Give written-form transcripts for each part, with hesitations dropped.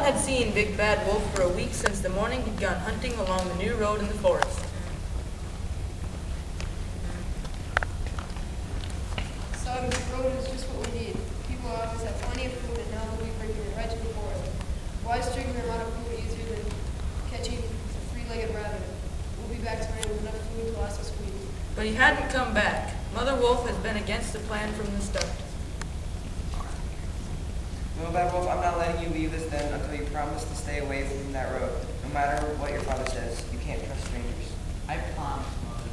had seen Big Bad Wolf for a week since the morning he'd gone hunting along the new road in the forest. So this road is just what we need. People always have plenty of food, and now they'll be bringing it right to the forest. Why is stripping them out of food easier than catching a three-legged rabbit? We'll be back tonight with enough food to last us a week. But he hadn't come back. Mother Wolf has been against the plan from the start. No, Bad Wolf, I'm not letting you leave this den until you promise to stay away from that road. No matter what your father says, you can't trust strangers. I promise, Mother.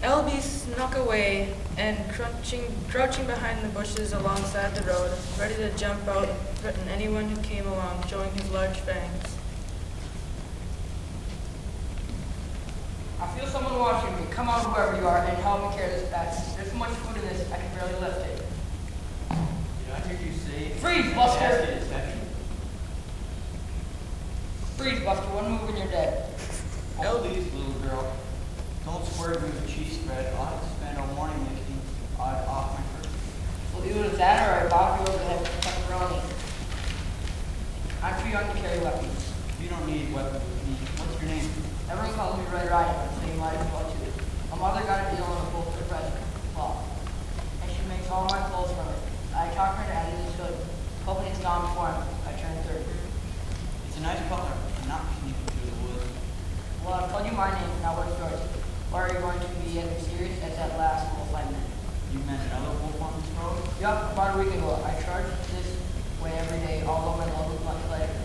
Elby snuck away and crouching behind the bushes alongside the road, ready to jump out and threaten anyone who came along, showing his large fangs. I feel someone watching me. Come out, whoever you are, and help me carry this bag. There's so much food in this, I can barely lift it. Did I hear you say? Freeze, Buster! Basket is heavy. Freeze, Buster. One move and you're dead. Oh, please, little girl. Don't swerve me with cheese spread. I'll have to spend all morning lifting off my shirt. Well, either that or I bob you over the head with pepperoni. I'm too young to carry weapons. You don't need weapons with me. What's your name? Everyone calls me Red Riding Hood, so you might as well too. My mother got a deal on a bolt for president, cloth, and she makes all my clothes from it. I talked her into adding this hood, hoping it's gone before I turn 30. It's a nice color. I'm not sneaking through the woods. Well, I've told you my name, now what's yours? Or are you going to be as mysterious as that last wolf I met? You met another wolf on this road? Yup, about a week ago. I charged this way every day, although my love was much lighter.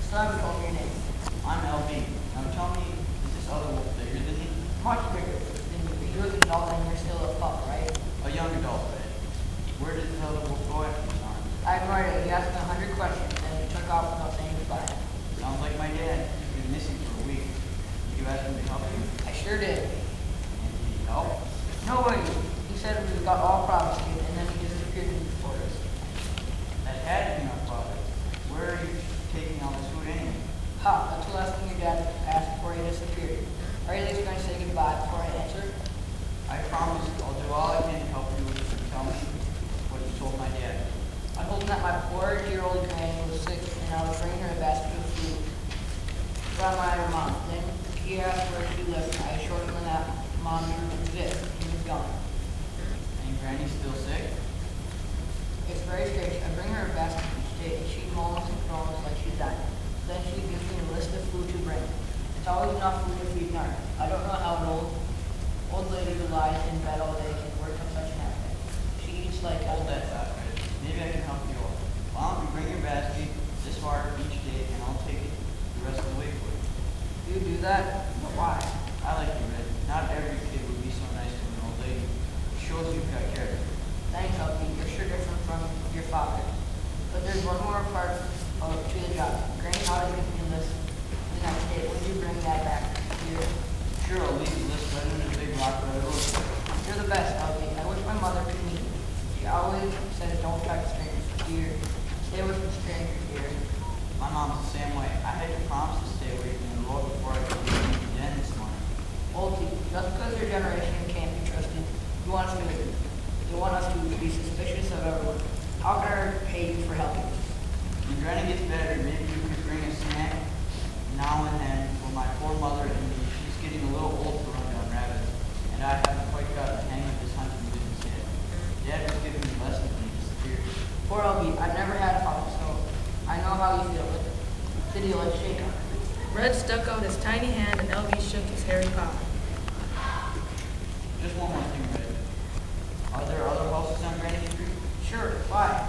Still haven't told me your name. I'm LB. Now tell me, is this other wolf bigger than me? Much bigger than you. You're an adult and you're still a pup, right? A young adult, but where did this other wolf go after you, son? I have no idea. He asked me 100 questions and he took off without saying goodbye. Sounds like my dad. He's been missing for a week. Did you ask him to help you? I sure did. And did he help? No way. He said we got all problems again and then he disappeared into the forest. That had to be my father. Where are you taking all this food anyway? Ha, that's the last thing your dad asked before he disappeared. Are you at least going to say goodbye before I answer? I promise I'll do all I can to help you if you tell me what you told my dad. I told him that my 4-year-old granny was sick and I was bringing her a basket of food from my mom. Then he asked where she lived. I assured him that mom didn't exist. He was gone. And Granny's still sick? It's very strange. I bring her a basket each day and she moans and groans like she's dying. Then she gives me a list of food to bring. It's always enough food to feed her. I don't know how an old lady who lies in bed all day can work up such an appetite. She eats like Hold that thought, Red. Maybe I can help you out. Why don't you bring your basket this far each day and I'll take it the rest of the way for you. You do that? But why? I like you, Red. Not every kid would be so nice to an old lady. It shows you've got character. Thanks, Elfie. You're sure different from your father. But there's one more part to the job. Granny always gives me a list the next day. When you bring that back here? Sure, I'll leave the list right under the big rock by the road. You're the best, Elfie. I wish my mother could meet you. She always says don't talk to strangers. Dear, stay away from strangers, dear. My mom's the same way. I had to promise to stay away from the road before I could leave the den this morning. Oldie, just because your generation can't be trusted, you want us to be suspicious of everyone. How can I pay you for helping us? When Granny gets better, maybe you could bring a snack now and then for my poor mother and me. She's getting a little old to run down rabbits, and I haven't quite got the hang of this hunting business yet. Dad was giving me lessons when he disappeared. Poor Elfie, I've never had a father, so I know how you feel. Did he like shake on? Red stuck out his tiny hand and Elby shook his hairy paw. Just one more thing, Red. Are there other houses on Granny Street? Sure, why?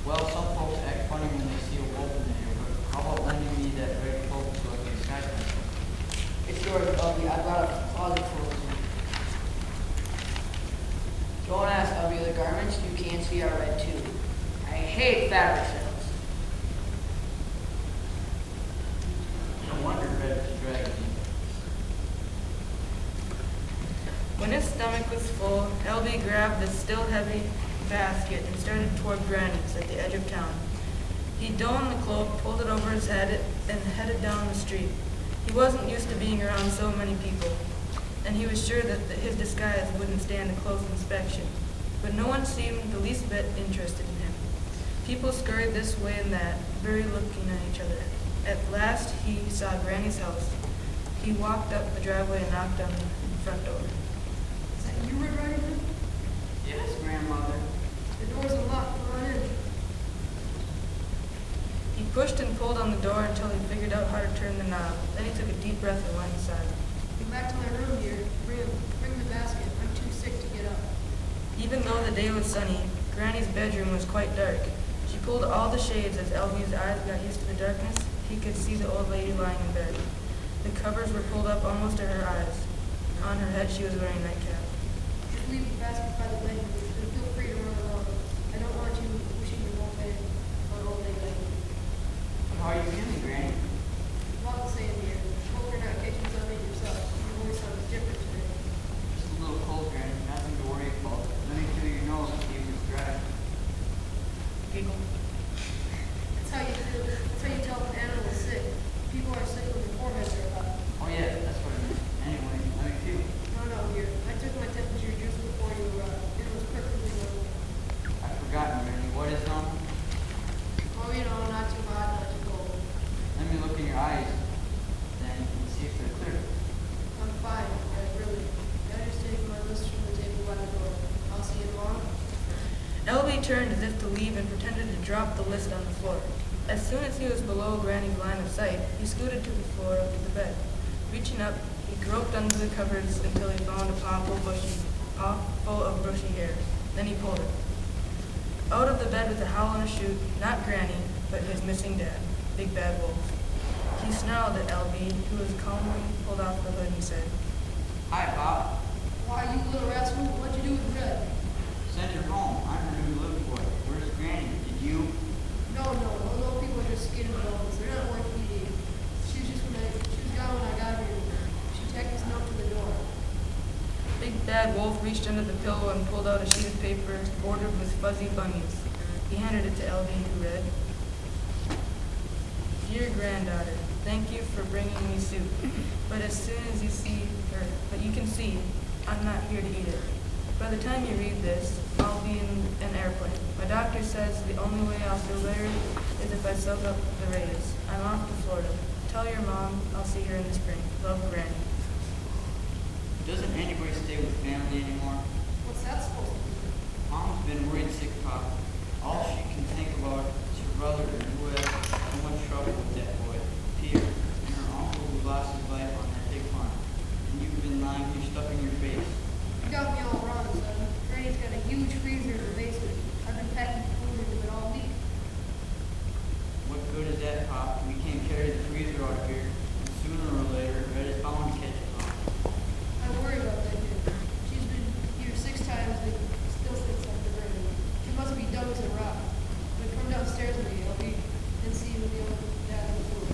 Well, some folks act funny when they see a wolf in the neighborhood. How about lending me that red cloak so I can disguise myself? It's yours, Elfie. I've got a closet full of them. Don't ask, Elfie. The garments you can't see are red too. I hate fabric sales. No wonder Red was dragging me. When his stomach was full, Elby grabbed the still heavy basket and started toward Granny's at the edge of town. He donned the cloak, pulled it over his head, and headed down the street. He wasn't used to being around so many people, and he was sure that his disguise wouldn't stand a close inspection. But no one seemed the least bit interested in him. People scurried this way and that, very looking at each other. At last he saw Granny's house. He walked up the driveway and knocked on the front door. Is that you, Red Riding Hood? Yes, grandmother. The door's unlocked. Come on in. He pushed and pulled on the door until he figured out how to turn the knob. Then he took a deep breath and went inside. Go back to my room, dear. Bring the basket. I'm too sick to get up. Even though the day was sunny, Granny's bedroom was quite dark. She pulled all the shades as Elvie's eyes got used to the darkness. He could see the old lady lying in bed. The covers were pulled up almost to her eyes. On her head she was wearing a nightcap. Just leave the basket by the bed, and feel free to run along. I don't want you wishing you won't pay on old lady like me. How are you feeling, Granny? About the same, dear. Hope you're not catching something yourself. Your voice sounds different today. Just a little cold, Granny. Nothing to worry about. Let me feel your nose and see if it's dry. Giggle. That's how you feel. That's how you tell if an animal is sick. People are sick when their foreheads are up. Oh yeah, that's what I meant. Anyway, let me feel. No, dear. I took my temperature just before you arrived. It was perfectly normal. I've forgotten, Granny. What is normal? Oh, not too hot, not too cold. Let me look in your eyes, then, and see if they're clear. I'm fine, really. I just take my list from the table by the door. I'll see you tomorrow. Elvie turned as if to leave and pretended to drop the list on the floor. As soon as he was below Granny's line of sight, he scooted to the floor of the bed. Reaching up, he groped under the covers until he found a paw full of bushy hair. Then he pulled it. Out of the bed with a howl and a shoot, not Granny, but his missing dad, Big Bad Wolf. He snarled at Elvie, who was calmly pulled off the hood, and said, Hi, Pop. Why, you little rascal, what'd you do with Red? Send her home. I'm her new living boy. Where's Granny? Did you? No, those people are just skin and bones. They're not worth eating. She was gone when I got here. She tacked this note to the door. Big Bad Wolf reached under the pillow and pulled out a sheet of paper bordered with fuzzy bunnies. He handed it to Elvie, who read, Dear granddaughter, thank you for bringing me soup. But as soon as you can see, I'm not here to eat it. By the time you read this, I'll be in an airplane. My doctor says the only way I'll feel better is if I soak up the rays. I'm off to Florida. Tell your mom I'll see her in the spring. Love, Granny. Doesn't anybody stay with family anymore? What's that supposed to be? Mom's been worried sick, Pop. All she can think about is her brother who had so much trouble with that boy, Peter, and her uncle who lost his life on that big farm. And you've been lying here stuffing your face. You got me all wrong, son. Granny's got a huge freezer in her basement. I've been packing food into it all week. What good is that, Pop? We can't carry the freezer out of here. And sooner or later, Red is bound to catch us on. I worry about that kid. She's been here 6 times and still thinks I'm the Granny. She must be dumb as a rock. But come downstairs with me, Elvie, and see what the old dad is doing.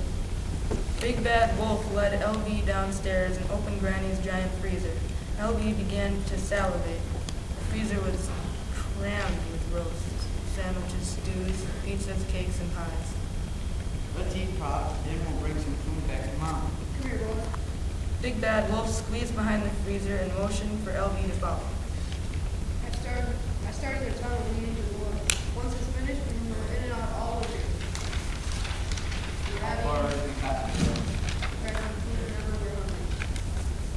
Big Bad Wolf led Elvie downstairs and opened Granny's giant freezer. Elvie began to salivate. The freezer was crammed with roasts, sandwiches, stews, pizzas, cakes, and pies. Let's eat, Pop. Then we'll bring some food back to Mom. Come here, boy. Big Bad Wolf squeezed behind the freezer and motioned for Elvie to follow. I started the tunnel leading to the water. Once it's finished, we can go in and out all over. You're How having far have we gotten? food whenever we're hungry.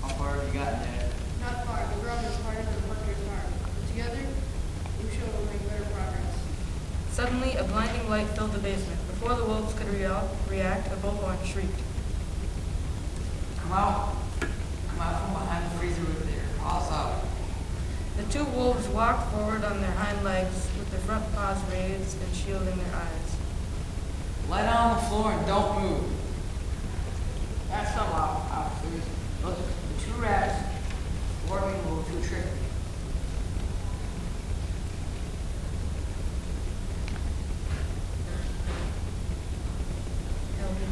How far have we gotten, Dad? Not far. The grub is harder than a hunter's heart. But together, we sure will make better progress. Suddenly, a blinding light filled the basement. Before the wolves could react, a bullhorn shrieked. Come out. Come out from behind the freezer over there. Paws out. The 2 wolves walked forward on their hind legs with their front paws raised and shielding their eyes. Lie down on the floor and don't move. That's some officers. Look, the 2 rats were being a little too tricky. Elvie.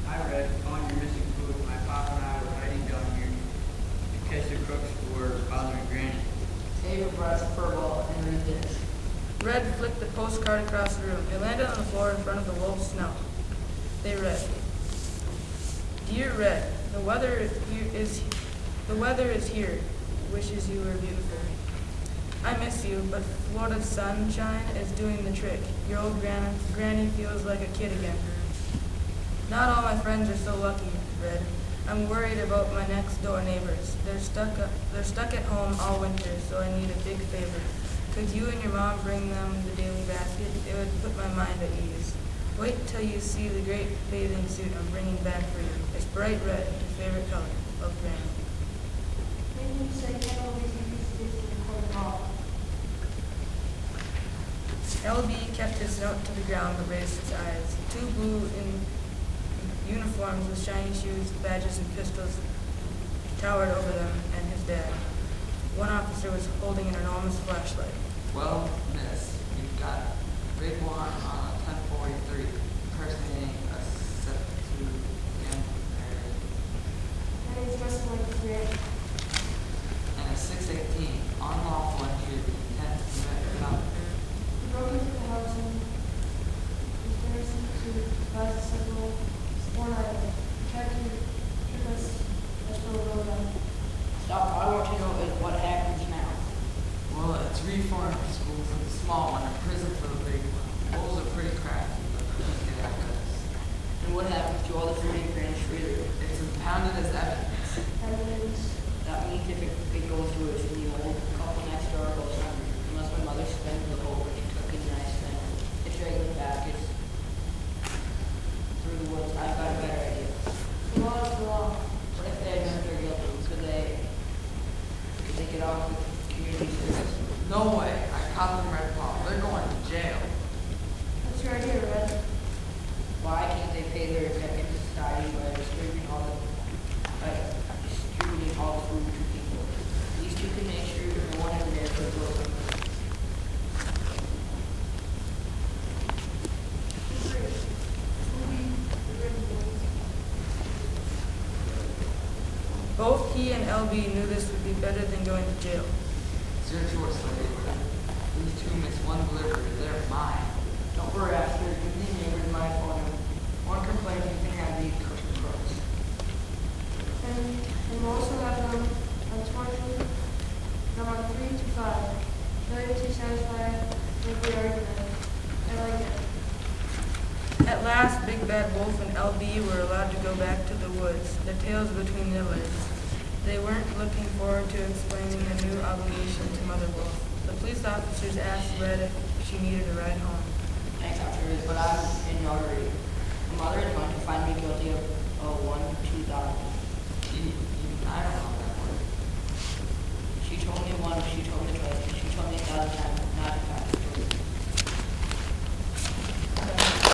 Hi, Red. On your missing food, my papa and I were hiding down here to catch the crooks who were bothering Granny. Save your breath, furball, and read this. Red flicked the postcard across the room. It landed on the floor in front of the wolf's snout. They read, Dear Red, the The weather is here. Wishes you were beautiful. I miss you, but Florida's sunshine is doing the trick. Your old granny feels like a kid again. Not all my friends are so lucky, Red. I'm worried about my next door neighbors. They're stuck at home all winter, so I need a big favor. Could you and your mom bring them the daily basket? It would put my mind at ease. Wait till you see the great bathing suit I'm bringing back for you. It's bright red, your favorite color. Love, Granny. Maybe you say Kelm is in the court hall. LB kept his note to the ground but raised his eyes. Two blue in uniforms with shiny shoes, badges, and pistols towered over them and his dad. One officer was holding an enormous flashlight. Well, miss, you've got a big warrant on a 1043 impersonating a substitute gambler And he's dressed like a friend. and a 618 unlawful entry with intent to commit a felony. He broke into the house and conspiracy to devise a several sworn item. He tried to trick us as to a road out. Stop, I want to know is what happens now. Well, it's reform school for the small one and prison for the big one. Bulls are pretty crafty, but they can't get after us. And what happens to all the 30 grand freezer? It's impounded as evidence. Evidence. That means if it goes through, it's in the old couple next door goes hungry. Unless my mother spends the whole rich cooking nice thing. It's regular baskets. Through the woods, I've got a better idea. The law is the law. What if they admit they're guilty? Could they get off with community service? No way. I caught them red paw. They're going to jail. What's your idea, Red? Why can't they pay their debt to society by distributing all the food to people? These two can make sure no one in there could go somewhere. Both he and LB knew this would be better than going to jail. It's your choice, lady. These two miss one delivery. They're mine. Don't worry, after give the neighbors my phone number. One complaint, you can have these cooking crooks. And we'll also have them on 20, number 3 to 5. Failure to satisfy every argument. I like it. At last, Big Bad Wolf and LB were allowed to go back to the woods, their tails between their legs. They weren't looking forward to explaining a new obligation to Mother Wolf. The police officers asked Red if she needed a ride home.